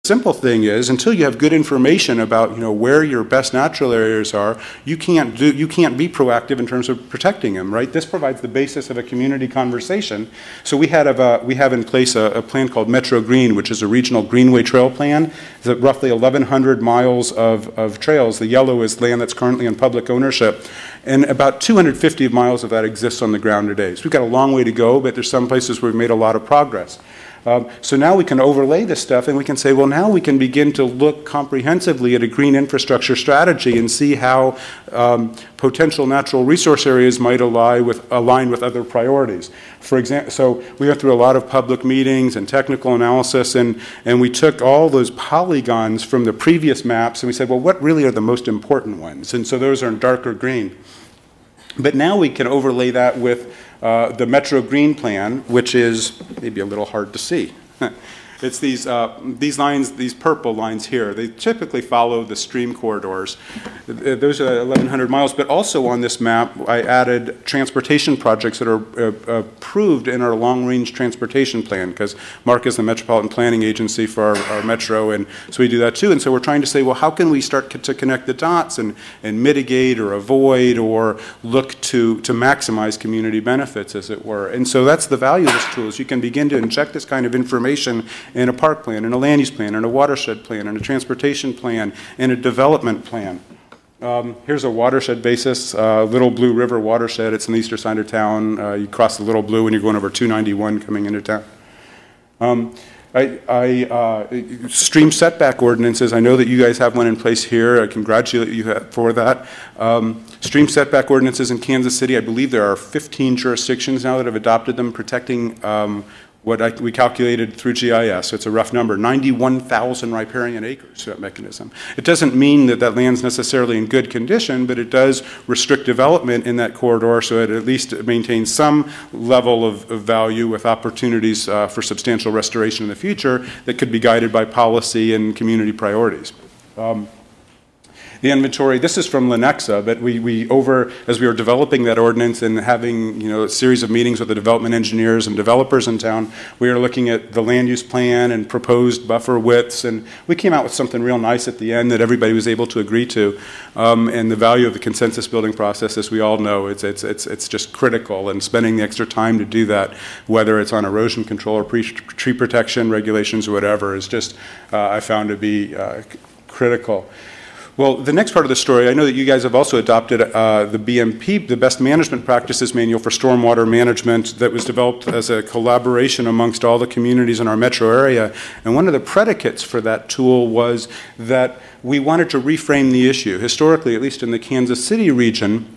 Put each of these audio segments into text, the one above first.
simple thing is, until you have good information about where your best natural areas are, you can't be proactive in terms of protecting them, right? This provides the basis of a community conversation. So we have in place a plan called Metro Green, which is a regional greenway trail plan. It's roughly 1,100 miles of trails. The yellow is land that's currently in public ownership, and about 250 miles of that exists on the ground today. So we've got a long way to go, but there's some places where we've made a lot of progress. So now we can overlay this stuff and we can say, well, now we can begin to look comprehensively at a green infrastructure strategy and see how potential natural resource areas might align with other priorities. For example, so we went through a lot of public meetings and technical analysis, and we took all those polygons from the previous maps and we said, well, what really are the most important ones? And so those are in darker green. But now we can overlay that with the Metro Green Plan, which is maybe a little hard to see. It's these lines, these purple lines here. They typically follow the stream corridors. Those are 1,100 miles, but also on this map, I added transportation projects that are approved in our long-range transportation plan, because MARC is the Metropolitan Planning Agency for our metro, and so we do that too. And so we're trying to say, well, how can we start to connect the dots and mitigate or avoid or look to maximize community benefits, as it were. And so that's the value of this tool, is you can begin to inject this kind of information in a park plan, in a land use plan, in a watershed plan, in a transportation plan, in a development plan. Here's a watershed basis, Little Blue River watershed. It's in the eastern side of town. You cross the Little Blue when you're going over 291 coming into town. Stream setback ordinances, I know that you guys have one in place here. I congratulate you for that. Stream setback ordinances in Kansas City, I believe there are 15 jurisdictions now that have adopted them, protecting we calculated through GIS, so it's a rough number, 91,000 riparian acres, that mechanism. It doesn't mean that that land's necessarily in good condition, but it does restrict development in that corridor, so it at least maintains some level of value with opportunities for substantial restoration in the future that could be guided by policy and community priorities. The inventory, this is from Lenexa, but as we were developing that ordinance and having a series of meetings with the development engineers and developers in town, we were looking at the land use plan and proposed buffer widths, and we came out with something real nice at the end that everybody was able to agree to. And the value of the consensus building process, as we all know, it's just critical, and spending the extra time to do that, whether it's on erosion control or tree protection regulations or whatever, is just, I found to be critical. Well, the next part of the story, I know that you guys have also adopted the BMP, the Best Management Practices Manual for Stormwater Management, that was developed as a collaboration amongst all the communities in our metro area. And one of the predicates for that tool was that we wanted to reframe the issue. Historically, at least in the Kansas City region,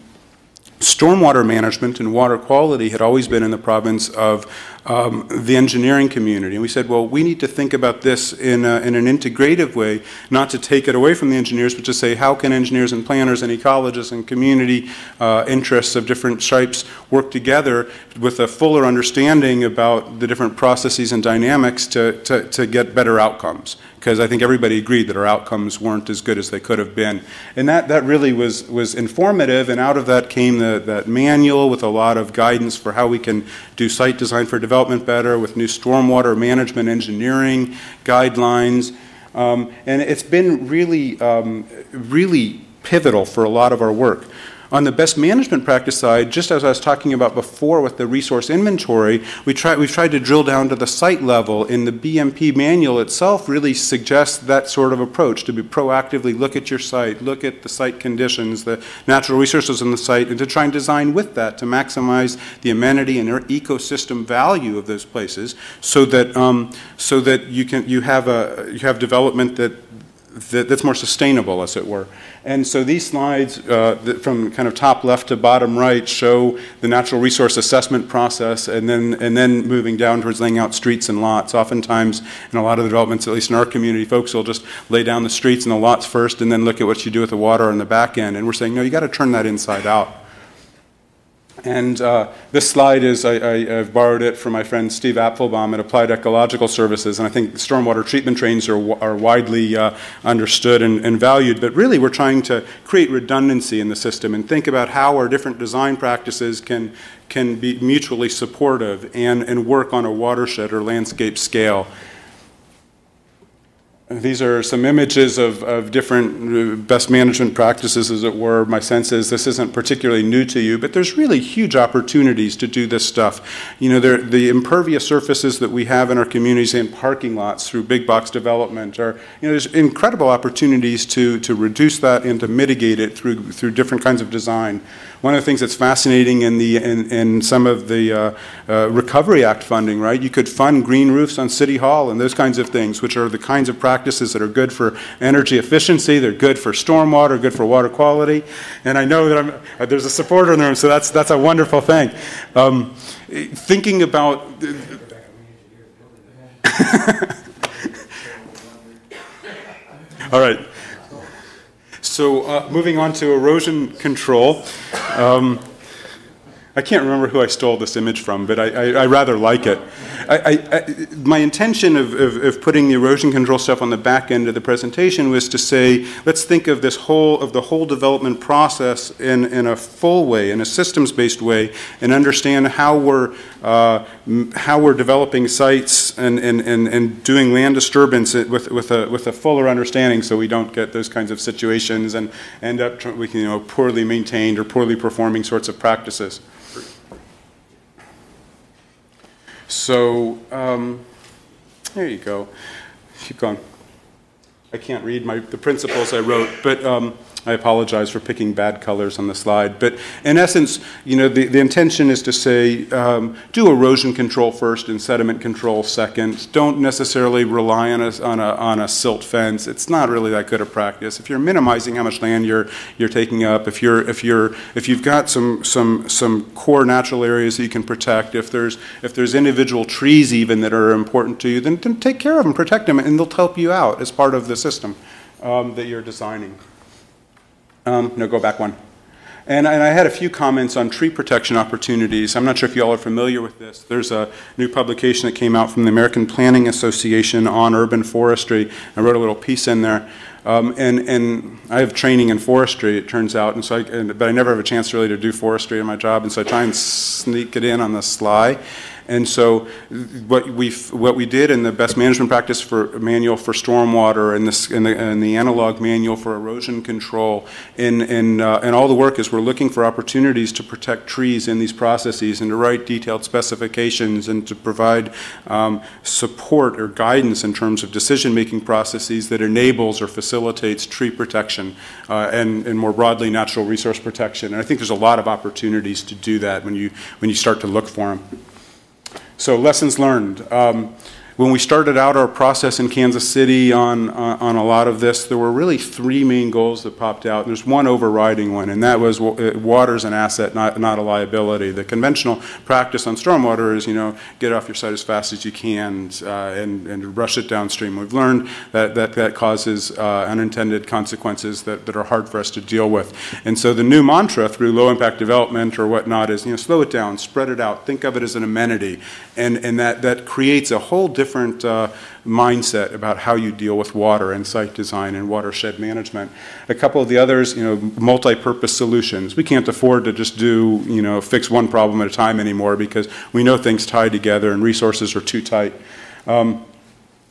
stormwater management and water quality had always been in the province of the engineering community. And we said, well, we need to think about this in an integrative way, not to take it away from the engineers, but to say, how can engineers and planners and ecologists and community interests of different stripes work together with a fuller understanding about the different processes and dynamics to get better outcomes? Because I think everybody agreed that our outcomes weren't as good as they could have been. And that really was informative, and out of that came that manual with a lot of guidance for how we can do site design for development better, with new stormwater management engineering guidelines. And it's been really, really pivotal for a lot of our work. On the best management practice side, just as I was talking about before with the resource inventory, we've tried to drill down to the site level, and the BMP manual itself really suggests that sort of approach, to be proactively look at your site, look at the site conditions, the natural resources in the site, and to try and design with that to maximize the amenity and ecosystem value of those places, so that you have development that's more sustainable, as it were. And so these slides from kind of top left to bottom right show the natural resource assessment process, and then moving down towards laying out streets and lots. Oftentimes in a lot of the developments, at least in our community, folks will just lay down the streets and the lots first and then look at what you do with the water on the back end. And we're saying, no, you got to turn that inside out. And this slide is, I've borrowed it from my friend Steve Apfelbaum at Applied Ecological Services, and I think stormwater treatment trains are widely understood and valued, but really we're trying to create redundancy in the system and think about how our different design practices can be mutually supportive and work on a watershed or landscape scale. These are some images of different best management practices, as it were. My sense is this isn't particularly new to you, but there's really huge opportunities to do this stuff. You know, the impervious surfaces that we have in our communities and parking lots through big box development are, you know, there's incredible opportunities to reduce that and to mitigate it through different kinds of design. One of the things that's fascinating in some of the Recovery Act funding, right? You could fund green roofs on City Hall and those kinds of things, which are the kinds of practices that are good for energy efficiency, they're good for stormwater, good for water quality. And I know that there's a supporter in the room, so that's a wonderful thing. Thinking about... All right. So moving on to erosion control. I can't remember who I stole this image from, but I rather like it. My intention of putting the erosion control stuff on the back end of the presentation was to say, let's think of the whole development process in a full way, in a systems-based way, and understand how we're developing sites and doing land disturbance with a fuller understanding, so we don't get those kinds of situations and end up with, you know, poorly maintained or poorly performing sorts of practices. So there you go. Keep going. I can't read the principles I wrote, but I apologize for picking bad colors on the slide. But in essence, you know, the intention is to say, do erosion control first and sediment control second. Don't necessarily rely on a silt fence. It's not really that good a practice. If you're minimizing how much land you're taking up, if you've got some core natural areas that you can protect, if there's individual trees even that are important to you, then take care of them, protect them, and they'll help you out as part of the system that you're designing. No, go back one. And I had a few comments on tree protection opportunities. I'm not sure if you all are familiar with this. There's a new publication that came out from the American Planning Association on urban forestry. I wrote a little piece in there. And I have training in forestry, it turns out, but I never have a chance really to do forestry in my job, and so I try and sneak it in on the sly. And so what we did in the best management practice manual for stormwater and the analog manual for erosion control and all the work is we're looking for opportunities to protect trees in these processes and to write detailed specifications and to provide support or guidance in terms of decision-making processes that enables or facilitates tree protection and more broadly natural resource protection. And I think there's a lot of opportunities to do that when you start to look for them. So lessons learned. When we started out our process in Kansas City on a lot of this, there were really three main goals that popped out. And there's one overriding one, and that was water's an asset, not a liability. The conventional practice on stormwater is, you know, get off your site as fast as you can and rush it downstream. We've learned that causes unintended consequences that are hard for us to deal with. And so the new mantra through low impact development or whatnot is, you know, slow it down, spread it out, think of it as an amenity, and that creates a whole different mindset about how you deal with water and site design and watershed management. A couple of the others, you know, multi-purpose solutions. We can't afford to just do, you know, fix one problem at a time anymore because we know things tie together and resources are too tight.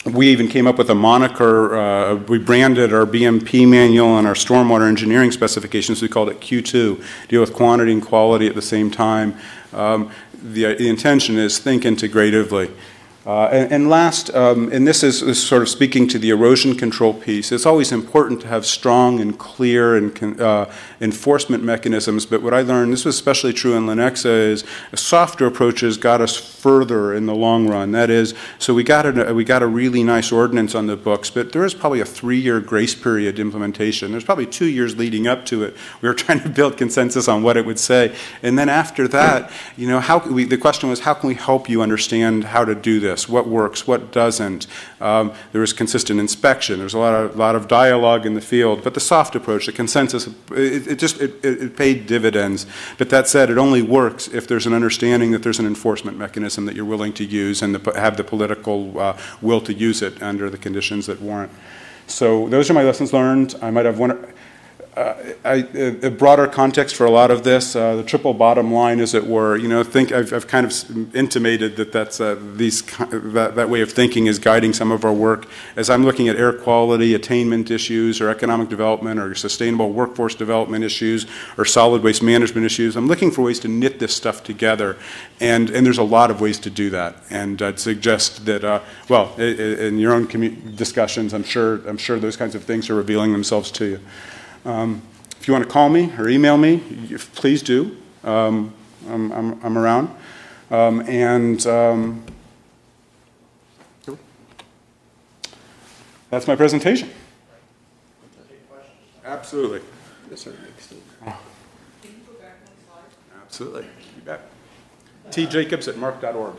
We even came up with a moniker. We branded our BMP manual and our stormwater engineering specifications. We called it Q2, deal with quantity and quality at the same time. The intention is think integratively. And last, and this is sort of speaking to the erosion control piece, it's always important to have strong and clear and enforcement mechanisms, but what I learned, this was especially true in Lenexa, is softer approaches got us further in the long run. That is, so we got a really nice ordinance on the books, but there is probably a 3-year grace period implementation. There's probably 2 years leading up to it. We were trying to build consensus on what it would say. And then after that, you know, the question was, how can we help you understand how to do this? What works, what doesn't. There was consistent inspection. There was a lot of dialogue in the field. But the soft approach, the consensus, it paid dividends. But that said, it only works if there's an understanding that there's an enforcement mechanism that you're willing to use and have the political will to use it under the conditions that warrant. So those are my lessons learned. I might have one. a broader context for a lot of this, the triple bottom line, as it were. You know, I've kind of intimated that that way of thinking is guiding some of our work. As I'm looking at air quality, attainment issues, or economic development, or sustainable workforce development issues, or solid waste management issues, I'm looking for ways to knit this stuff together, and there's a lot of ways to do that. And I'd suggest that, well, in your own discussions, I'm sure those kinds of things are revealing themselves to you. If you want to call me or email me, please do. I'm around. That's my presentation. Absolutely. Yes, sir. Can you go back one slide? Absolutely. You bet. tjacobs@marc.org.